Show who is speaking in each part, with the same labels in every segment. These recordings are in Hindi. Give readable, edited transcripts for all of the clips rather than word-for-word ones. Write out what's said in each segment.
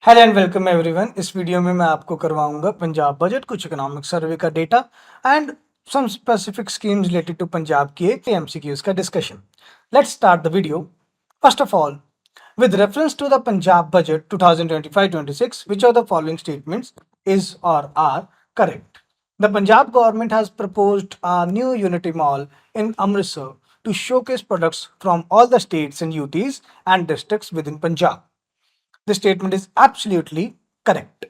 Speaker 1: Hello and welcome everyone. इस वीडियो में मैं आपको करवाऊंगा पंजाब बजट, कुछ इकोनॉमिक सर्वे का data and some specific schemes related to Punjab की एक एमसीक्यूज का discussion. Let's start the video. First of all, with reference to the Punjab budget 2025-26, which of the following statements is or are correct? The Punjab government has proposed a new Unity Mall in Amritsar to showcase products from all the states and UTs and districts within Punjab. This statement is absolutely correct.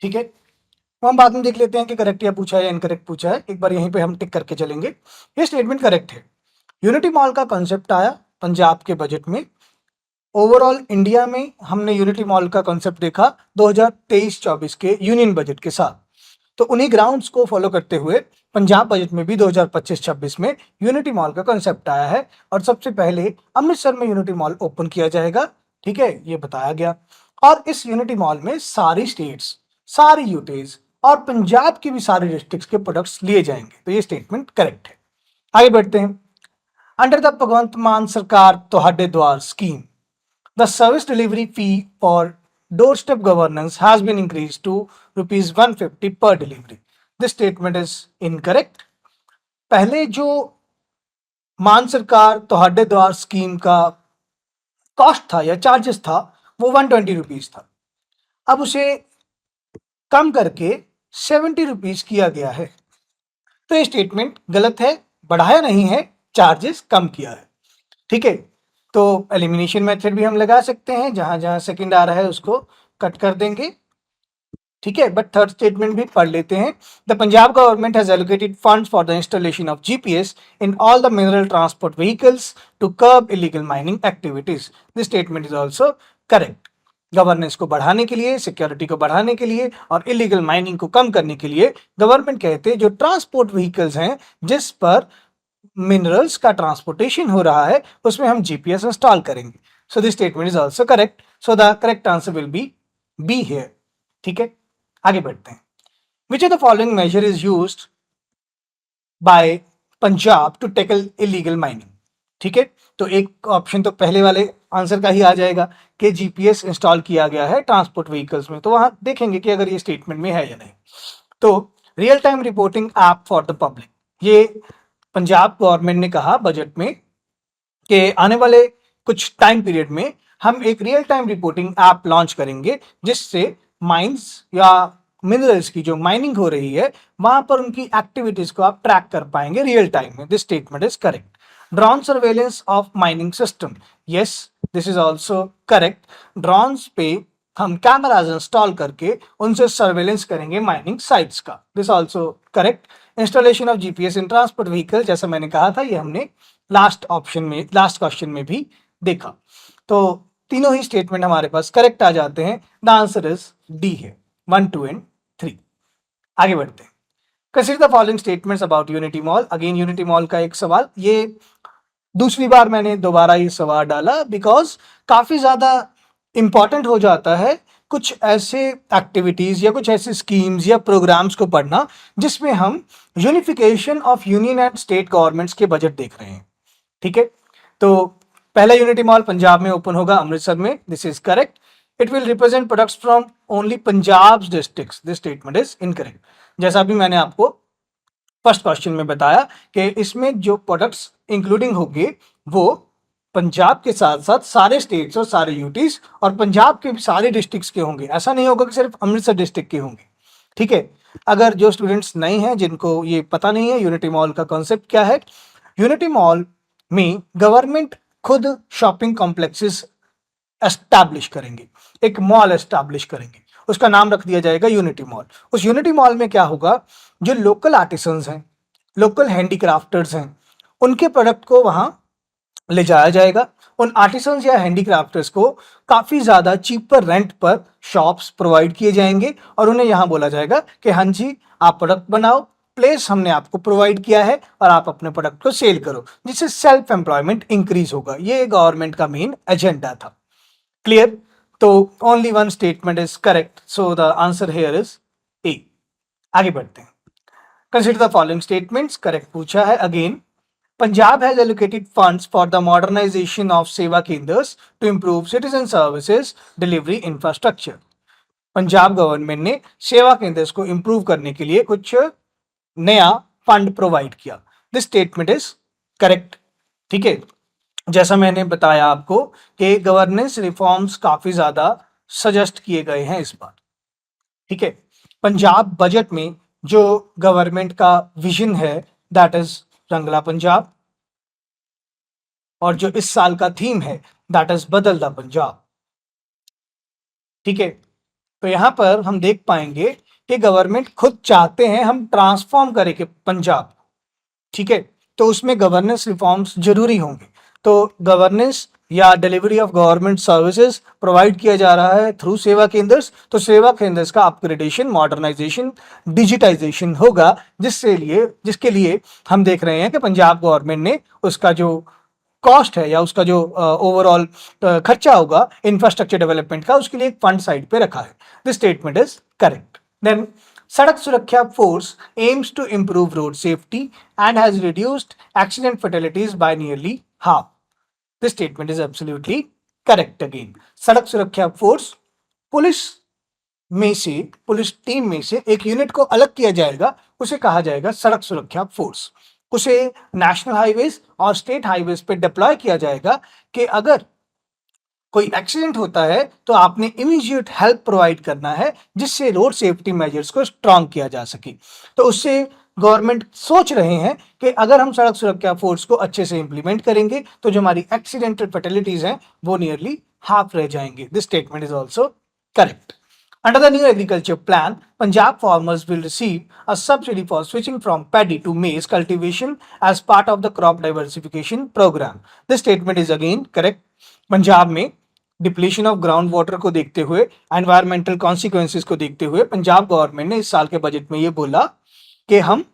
Speaker 1: ठीक है, तो हम बाद में देख लेते हैं कि करेक्ट या पूछा है या इनकरेक्ट पूछा है। एक बार यहीं पे हम टिक करके चलेंगे। ये स्टेटमेंट करेक्ट है। यूनिटी मॉल का कॉन्सेप्ट आया पंजाब के बजट में। ओवरऑल इंडिया में हमने यूनिटी मॉल का कॉन्सेप्ट देखा 2023-24 के यूनियन बजट के साथ। तो उन्हीं ग्राउंड्स को फॉलो करते हुए पंजाब बजट में भी 2025-26 में यूनिटी मॉल का कॉन्सेप्ट आया है और सबसे पहले अमृतसर में यूनिटी मॉल ओपन किया जाएगा। ठीक है, ये बताया गया। और इस यूनिटी मॉल में सारी स्टेट्स, सारी यूटीज और पंजाब की भी सारी डिस्ट्रिक्ट्स के प्रोडक्ट्स लिए जाएंगे। तो ये स्टेटमेंट करेक्ट है। आगे बढ़ते हैं। अंडर द भगवंत मान सरकार तुहाडे द्वार scheme, the service delivery fee for doorstep governance has been increased to rupees 150 per delivery. This statement is incorrect. पहले जो मान सरकार तुहाडे द्वार स्कीम का कॉस्ट था या चार्जेस था वो 120 रुपीज था। अब उसे कम करके 70 रुपीज किया गया है। तो ये स्टेटमेंट गलत है, बढ़ाया नहीं है, चार्जेस कम किया है। ठीक है, तो एलिमिनेशन मेथड भी हम लगा सकते हैं, जहां जहां सेकंड आ रहा है उसको कट कर देंगे। ठीक है, बट थर्ड स्टेटमेंट भी पढ़ लेते हैं। The Punjab government has allocated funds for the installation of GPS in all the mineral transport vehicles to curb illegal mining activities. This statement is also correct. Governance को बढ़ाने के लिए, सिक्योरिटी को बढ़ाने के लिए और इलीगल माइनिंग को कम करने के लिए गवर्नमेंट कहते हैं जो ट्रांसपोर्ट व्हीकल्स हैं जिस पर मिनरल्स का ट्रांसपोर्टेशन हो रहा है उसमें हम जीपीएस इंस्टॉल करेंगे। So this statement is also correct. So the correct answer will be here. ठीक है, आगे बढ़ते हैं। Which of the following measure is used by Punjab to tackle illegal mining. ठीक है, तो एक ऑप्शन तो पहले वाले आंसर का ही आ जाएगा कि जीपीएस इंस्टॉल किया गया है ट्रांसपोर्ट व्हीकल्स में। तो वहां देखेंगे कि अगर ये स्टेटमेंट में है या नहीं। तो real time reporting app for the public, ये पंजाब गवर्नमेंट ने कहा बजट में कि आने वाले कुछ टाइम पीरियड में हम एक real time reporting app launch करेंगे जिससे माइंस या मिनरल्स की जो माइनिंग हो रही है वहां पर उनकी एक्टिविटीज को आप ट्रैक कर पाएंगे रियल टाइम में। This statement is correct. Drone surveillance of mining system, yes this is also correct. Drones पे हम कैमराज इंस्टॉल करके उनसे सर्वेलेंस करेंगे माइनिंग साइट्स का। This also correct. Installation of GPS in transport vehicle, जैसा मैंने कहा था, ये हमने लास्ट क्वेश्चन में भी देखा। तो तीनों ही स्टेटमेंट हमारे पास करेक्ट आ जाते हैं। द आंसर इज डी है, 1, 2 एंड 3। आगे बढ़ते हैं। Consider the following statements about unity mall. Again unity mall का एक सवाल, ये दूसरी बार मैंने दोबारा ये सवाल डाला बिकॉज काफी ज्यादा इंपॉर्टेंट हो जाता है कुछ ऐसे एक्टिविटीज या कुछ ऐसे स्कीम्स या प्रोग्राम्स को पढ़ना जिसमें हम unification of union and state governments के बजट देख रहे हैं। ठीक है, तो पहला यूनिटी मॉल पंजाब में ओपन होगा, अमृतसर में। This is correct. It will represent products from only Punjab districts. This statement is incorrect. जैसा भी मैंने आपको फर्स्ट क्वेश्चन में बताया कि इसमें जो प्रोडक्ट्स इंक्लूडिंग होंगे वो पंजाब के साथ साथ सारे स्टेट्स और सारे यूटीज और पंजाब के सारे डिस्ट्रिक्ट्स के होंगे। ऐसा नहीं होगा कि सिर्फ अमृतसर डिस्ट्रिक्ट के होंगे। ठीक है, अगर जो स्टूडेंट्स नहीं हैं, जिनको ये पता नहीं है यूनिटी मॉल का कॉन्सेप्ट क्या है, यूनिटी मॉल में गवर्नमेंट खुद शॉपिंग कॉम्प्लेक्सेस एस्टैब्लिश करेंगे, एक मॉल एस्टैब्लिश करेंगे, उसका नाम रख दिया जाएगा यूनिटी मॉल। उस यूनिटी मॉल में क्या होगा, जो लोकल आर्टिसंस हैं, लोकल हैंडीक्राफ्टर्स हैं, उनके प्रोडक्ट को वहां ले जाया जाएगा। उन आर्टिसंस या हैंडीक्राफ्टर्स को काफी ज्यादा चीपर रेंट पर शॉप्स प्रोवाइड किए जाएंगे और उन्हें यहां बोला जाएगा कि हाँ जी आप प्रोडक्ट बनाओ, प्लेस हमने आपको प्रोवाइड किया है और आप अपने प्रोडक्ट को सेल करो, जिससे सेल्फ एम्प्लॉयमेंट इंक्रीज होगा। ये गवर्नमेंट का मेन एजेंडा था। क्लियर? तो only one statement is correct, so the answer here is a. आगे बढ़ते हैं। Consider the following statements. Correct पूछा है again. Punjab has allocated funds for the modernization of Seva Kendras to improve citizen services delivery infrastructure. Punjab government ने सेवा केंद्र को इंप्रूव करने के लिए कुछ नया फंड प्रोवाइड किया. This statement is correct. ठीक है, जैसा मैंने बताया आपको कि गवर्नेंस रिफॉर्म्स काफी ज्यादा सजेस्ट किए गए हैं इस बार. ठीक है, पंजाब बजट में जो गवर्नमेंट का विजन है दैट इज रंगला पंजाब, और जो इस साल का थीम है दैट इज बदलता पंजाब. ठीक है, तो यहां पर हम देख पाएंगे कि गवर्नमेंट खुद चाहते हैं हम ट्रांसफॉर्म करें कि पंजाब. ठीक है, तो उसमें गवर्नेंस रिफॉर्म्स जरूरी होंगे. तो गवर्नेंस या delivery of government services provide किया जा रहा है थ्रू सेवा केंद्र्स. तो सेवा केंद्र्स का अपग्रेडेशन, मॉडर्नाइजेशन, डिजिटाइजेशन होगा, जिसके लिए हम देख रहे हैं कि पंजाब गवर्नमेंट ने उसका जो कॉस्ट है या उसका जो ओवरऑल खर्चा होगा इंफ्रास्ट्रक्चर डेवलपमेंट का, उसके लिए एक फंड साइड पे रखा है. This statement is correct. Then Sadak Suraksha Force aims to improve road safety and has reduced accident fatalities by nearly half. This statement is absolutely correct. Again, Sadak Suraksha force police team में से एक यूनिट को अलग किया जाएगा, उसे कहा जाएगा सड़क सुरक्षा फोर्स. उसे नेशनल हाईवेज और स्टेट हाईवेज पे डिप्लॉय किया जाएगा कि अगर कोई एक्सीडेंट होता है तो आपने इमीडिएट हेल्प प्रोवाइड करना है, जिससे रोड सेफ्टी मेजर्स को स्ट्रांग किया जा सके. तो उससे गवर्नमेंट सोच रहे हैं कि अगर हम सड़क सुरक्षा फोर्स को अच्छे से इंप्लीमेंट करेंगे तो जो हमारी एक्सीडेंटल फैटेलिटीज हैं वो नियरली हाफ रह जाएंगे. This statement is also correct. Under the new agriculture plan, Punjab farmers will receive a subsidy for switching from paddy to maize cultivation as part of the crop diversification program. This statement is again correct. Punjab में डिप्लीशन ऑफ ग्राउंड वाटर को देखते हुए, एनवायरमेंटल कॉन्सिक्वेंसेस को देखते हुए पंजाब गवर्नमेंट ने इस साल के बजट में ये बोला कि हम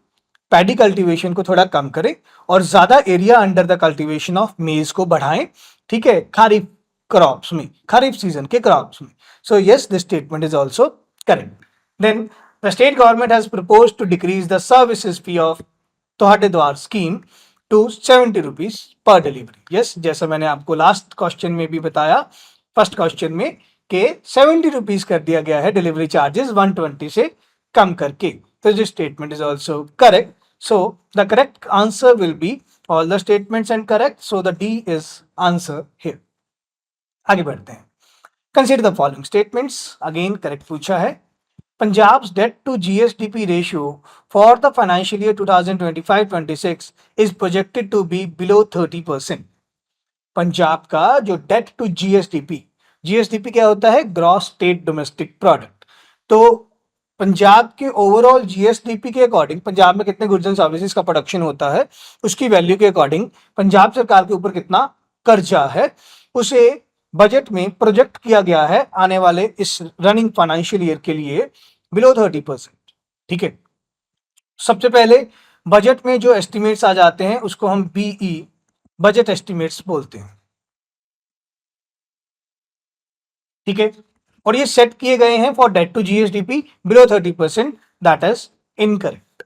Speaker 1: पैडी कल्टीवेशन को थोड़ा कम करें और ज्यादा area under the cultivation of मेज को बढ़ाएं. ठीक है, खरीफ क्रॉप्स में, खरीफ सीजन के क्रॉप्स में. So yes, this statement is also correct. Then the state government has proposed to decrease the services fee of तोहटे द्वार scheme to 70 rupees per delivery. Yes, जैसा मैंने आपको लास्ट क्वेश्चन में भी बताया, फर्स्ट क्वेश्चन में, कि 70 रुपीज कर दिया गया है डिलीवरी चार्जेस 120 से कम करके. तो this statement is also correct. So the correct answer will be all the statements and correct. So the D is answer here. आगे बढ़ते हैं. Consider the following statements. Again, correct पूछा है. Punjab's debt to GSDP ratio for the financial year 2025-26 is projected to be below 30%. Punjab का जो डेट टू जीएसडीपी क्या होता है? Gross state domestic product. तो पंजाब के ओवरऑल जीएसडीपी के अकॉर्डिंग पंजाब में कितने गुड्स एंड सर्विसेज का प्रोडक्शन होता है, उसकी वैल्यू के अकॉर्डिंग पंजाब सरकार के ऊपर कितना कर्जा है, उसे बजट में प्रोजेक्ट किया गया है आने वाले इस रनिंग फाइनेंशियल ईयर के लिए बिलो 30%. ठीक है, सबसे पहले बजट में जो एस्टिमेट्स आ जाते हैं उसको हम बीई बजट एस्टिमेट्स बोलते हैं. ठीक है, और ये सेट किए गए हैं for debt to GSDP below 30%. That is incorrect.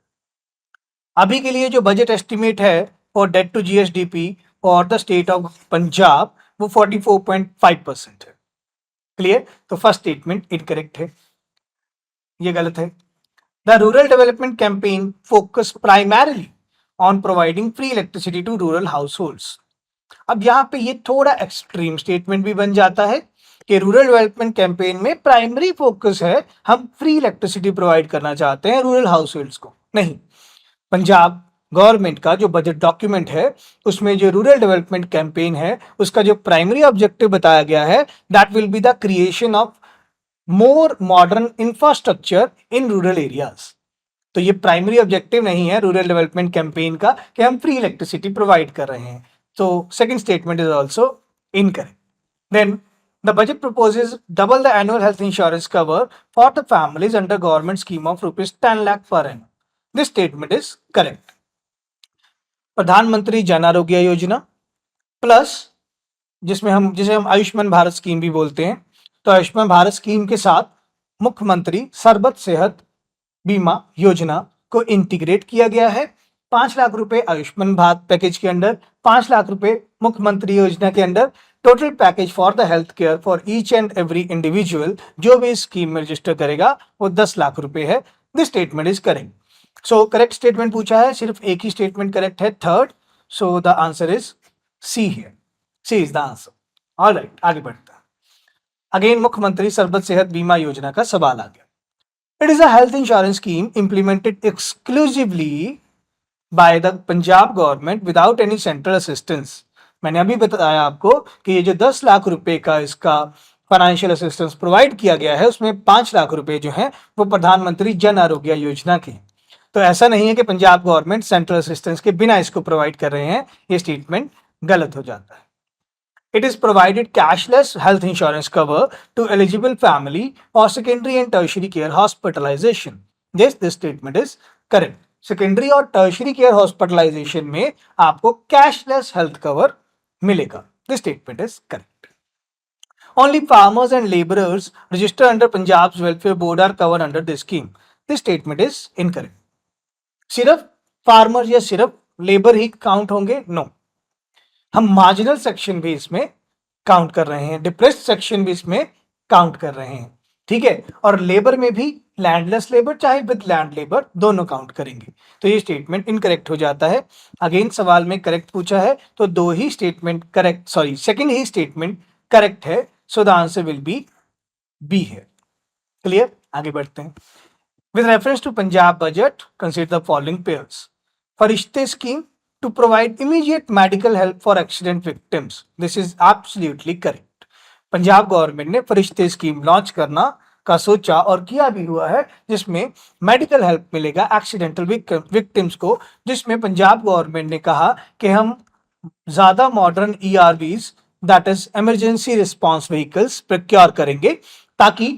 Speaker 1: अभी के लिए जो बजट एस्टिमेट है for debt to GSDP for the state of Punjab वो 44.5% है. क्लियर? तो फर्स्ट स्टेटमेंट इनकरेक्ट है, ये गलत है. The rural development campaign focus primarily on providing free electricity to rural households. अब यहाँ पे ये थोड़ा एक्सट्रीम स्टेटमेंट भी बन जाता है कि रूरल डेवलपमेंट कैंपेन में प्राइमरी फोकस है हम फ्री इलेक्ट्रिसिटी प्रोवाइड करना चाहते हैं रूरल हाउस होल्ड्स को. नहीं, पंजाब गवर्नमेंट का जो बजट डॉक्यूमेंट है उसमें जो रूरल डेवलपमेंट कैंपेन है उसका जो प्राइमरी ऑब्जेक्टिव बताया गया है that will be the creation of more modern infrastructure in rural areas. तो ये प्राइमरी ऑब्जेक्टिव नहीं है रूरल डेवलपमेंट कैंपेन का कि हम फ्री इलेक्ट्रिसिटी प्रोवाइड कर रहे हैं. तो second statement is also incorrect. Then the budget proposes double the annual health insurance cover for the families under government scheme of rupees 10 lakh per annum. This statement is correct. प्रधानमंत्री जन आरोग्य योजना प्लस जिसे हम आयुष्मान भारत स्कीम भी बोलते हैं, तो आयुष्मान भारत स्कीम के साथ मुख्यमंत्री सर्बत सेहत बीमा योजना को इंटीग्रेट किया गया है 5 लाख रुपए आयुष्मान भारत पैकेज के अंडर, 5 लाख रुपए मुख्यमंत्री योजना के under, total package for the health care for each and every individual जो भी इस स्कीम में रजिस्टर करेगा वो 10 लाख रुपए है। This statement is correct. So correct statement पूछा है, सिर्फ एक ही स्टेटमेंट करेक्ट है, third. So the answer is C here, C is the answer. Alright, आगे बढ़ते हैं। अगेन मुख्यमंत्री सर्बत सेहत बीमा योजना का सवाल आ गया। It is a health insurance scheme implemented exclusively by the Punjab government without any central assistance. मैंने अभी बताया आपको कि ये जो 10 लाख रुपए का इसका फाइनेंशियल असिस्टेंस प्रोवाइड किया गया है उसमें 5 लाख रुपए जो है वो प्रधानमंत्री जन आरोग्य योजना के। तो ऐसा नहीं है कि पंजाब गवर्नमेंट सेंट्रल असिस्टेंस के बिना इसको प्रोवाइड कर रहे हैं, ये स्टेटमेंट गलत हो जाता है। It is provided cashless health insurance cover to eligible family or secondary and tertiary care hospitalization. Yes, this statement is correct. Secondary और tertiary care hospitalization में आपको cashless health cover मिलेगा. This statement is correct. Only farmers and laborers registered under Punjab's welfare board are covered under this scheme. This statement is incorrect. सिर्फ फार्मर या सिर्फ लेबर ही काउंट होंगे? नो, हम मार्जिनल सेक्शन भी इसमें काउंट कर रहे हैं, डिप्रेस्ड सेक्शन भी इसमें काउंट कर रहे हैं, ठीक है। और लेबर में भी लैंडलेस लेबर चाहे विद लैंड लेबर दोनों काउंट करेंगे। तो ये स्टेटमेंट इनकरेक्ट हो जाता है। अगेन सवाल में करेक्ट पूछा है तो दो ही स्टेटमेंट करेक्ट, सॉरी सेकंड ही स्टेटमेंट करेक्ट है। So the answer will be B है। क्लियर, आगे बढ़ते हैं। With reference to Punjab budget consider the following pairs. Farishtey scheme to provide immediate medical help for accident victims. This is absolutely correct. Punjab government ने फरिश्ते स्कीम लॉन्च करना का सोचा और किया भी हुआ है, जिसमें मेडिकल हेल्प मिलेगा एक्सीडेंटल विक्टिम्स को, जिसमें पंजाब गवर्नमेंट ने कहा कि हम ज्यादा modern ERVs that is emergency response vehicles procure करेंगे ताकि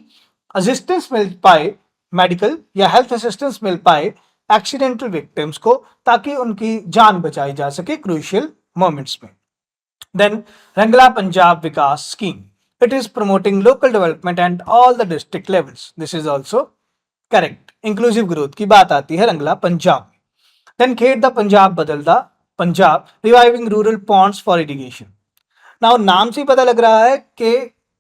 Speaker 1: असिस्टेंस मिल पाए, मेडिकल या हेल्थ असिस्टेंस मिल पाए एक्सीडेंटल विक्टिम्स को, ताकि उनकी जान बचाई जा सके क्रूशियल मोमेंट्स में। Then Rangla Punjab Vikas scheme, it is promoting local development and all the district levels. This is also correct. Inclusive growth की बात आती है रंगला पंजाब में। देन खेड़ द पंजाब बदलदा Punjab, reviving rural ponds for irrigation. Now नाम से पता लग रहा है कि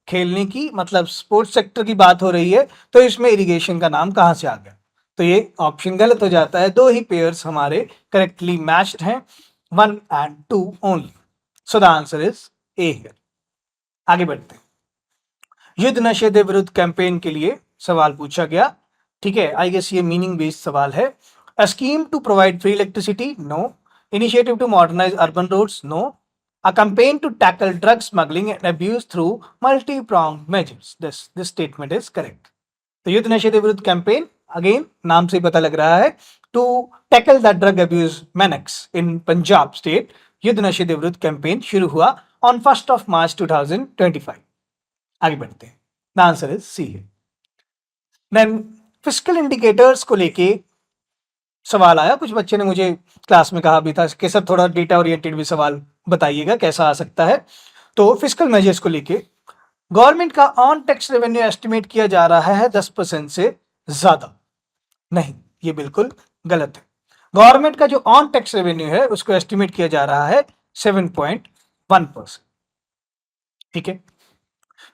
Speaker 1: खेलने की मतलब स्पोर्ट्स सेक्टर की बात हो रही है, तो इसमें इरिगेशन का नाम कहां से आ गया? तो ये ऑप्शन गलत हो जाता है। दो ही पेयर्स हमारे करेक्टली मैच्ड हैं, 1 and 2 only. So the answer is a here. आगे बढ़ते हैं। युद्ध नशे के विरुद्ध कैंपेन के लिए सवाल पूछा गया, ठीक है। आई गेस ये मीनिंग बेस्ड सवाल है। A scheme to provide free electricity, no. Initiative to modernize urban roads, no. A campaign to tackle drug smuggling and abuse through multi pronged measures. This statement is correct. तो युद्ध नशे के विरुद्ध कैंपेन, अगेन नाम से पता लग रहा है, to tackle the drug abuse menace in Punjab state. युद्ध नशे के विरुद्ध कैंपेन शुरू हुआ ऑन 1 मार्च 2025। आगे बढ़ते हैं। द आंसर इज सी है। देन फिस्कल इंडिकेटर्स को लेके सवाल आया। कुछ बच्चे ने मुझे क्लास में कहा भी था कि सर थोड़ा डेटा ओरिएंटेड भी सवाल बताइएगा कैसा आ सकता है। तो फिस्कल मेजर्स को लेके गवर्नमेंट का ऑन टैक्स रेवेन्यू एस्टिमेट किया जा रहा है 10% से ज्यादा। नहीं, ये बिल्कुल गलत है। गवर्नमेंट का जो ऑन टैक्स रेवेन्यू है उसको एस्टिमेट किया जा रहा है 7.1%, ठीक है।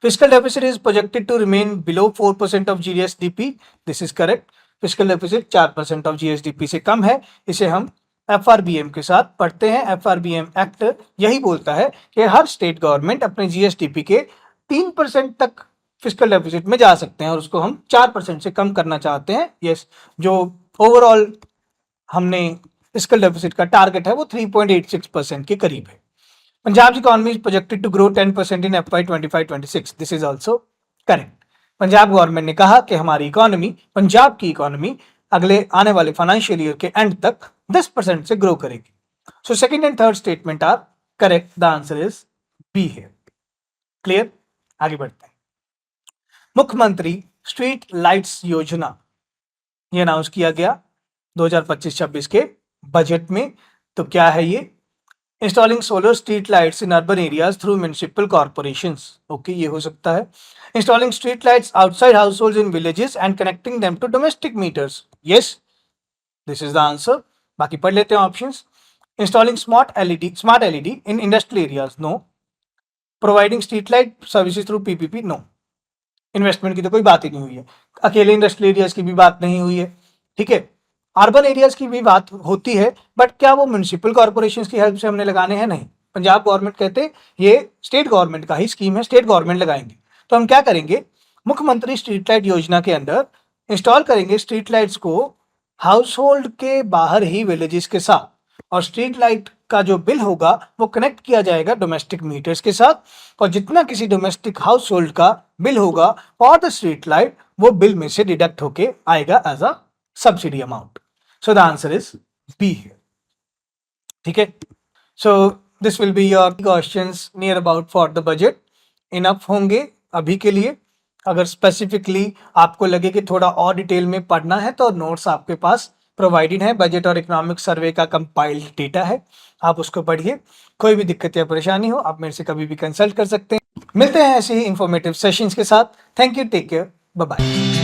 Speaker 1: Fiscal deficit is projected to remain below 4% of GSDP. This is correct. Fiscal deficit 4% of GSDP से कम है। इसे हम FRBM के साथ पढ़ते हैं। FRBM एक्ट यही बोलता है कि हर स्टेट गवर्नमेंट अपने जीएसडीपी के 3% तक फिस्कल डेफिसिट में जा सकते हैं और उसको हम 4% से कम करना चाहते हैं। यस, जो ओवरऑल हमने फिस्कल डेफिसिट का टारगेट है वो 3.86% के करीब है। Punjab economy is projected to grow 10% in FY 25-26। This is also correct. Punjab government ने कहा कि हमारी इकोनॉमी, पंजाब की इकोनॉमी अगले आने वाले फाइनेंशियल ईयर के एंड तक 10% से ग्रो करेगी। So second and third statement are correct. The answer is B है। क्लियर, आगे बढ़ते हैं। मुख्यमंत्री स्ट्रीट लाइट्स योजना ये अनाउंस किया गया 2025-26 के बजट में। तो क्या है ये? Installing solar street lights in urban areas through municipal corporations. Okay, ये हो सकता है। Installing street lights outside households in villages and connecting them to domestic meters. Yes, this is the answer. बाकी पढ़ लेते हैं options. Installing smart LED in industrial areas, no. Providing street light services through PPP, no. Investment की तो कोई बात ही नहीं हुई है। अकेले इंडस्ट्रियल एरियाज की भी बात नहीं हुई है, ठीक है। अर्बन एरियाज की भी बात होती है, बट क्या वो म्युनिसिपल कॉर्पोरेशन की हेल्प से हमने लगाने हैं? नहीं। पंजाब गवर्नमेंट कहते ये स्टेट गवर्नमेंट का ही स्कीम है, स्टेट गवर्नमेंट लगाएंगे। तो हम क्या करेंगे, मुख्यमंत्री स्ट्रीट लाइट योजना के अंदर इंस्टॉल करेंगे स्ट्रीट लाइट्स को हाउस होल्ड के बाहर ही विलेजेस के साथ, और स्ट्रीट लाइट का जो बिल होगा वो कनेक्ट किया जाएगा डोमेस्टिक मीटर्स के साथ, और जितना किसी डोमेस्टिक हाउस होल्ड का बिल होगा फॉर द स्ट्रीट लाइट वो बिल में से डिडक्ट होके आएगा as a subsidy amount. So the answer is B here, ठीक है। So this will be your questions near about for the budget. Enough होंगे अभी के लिए। अगर स्पेसिफिकली आपको लगे कि थोड़ा और डिटेल में पढ़ना है तो नोट्स आपके पास प्रोवाइडेड है, बजट और इकोनॉमिक सर्वे का कंपाइल्ड डेटा है, आप उसको पढ़िए। कोई भी दिक्कत या परेशानी हो आप मेरे से कभी भी कंसल्ट कर सकते हैं। मिलते हैं ऐसे ही इंफॉर्मेटिव सेशंस के साथ। Thank you, take care, bye bye.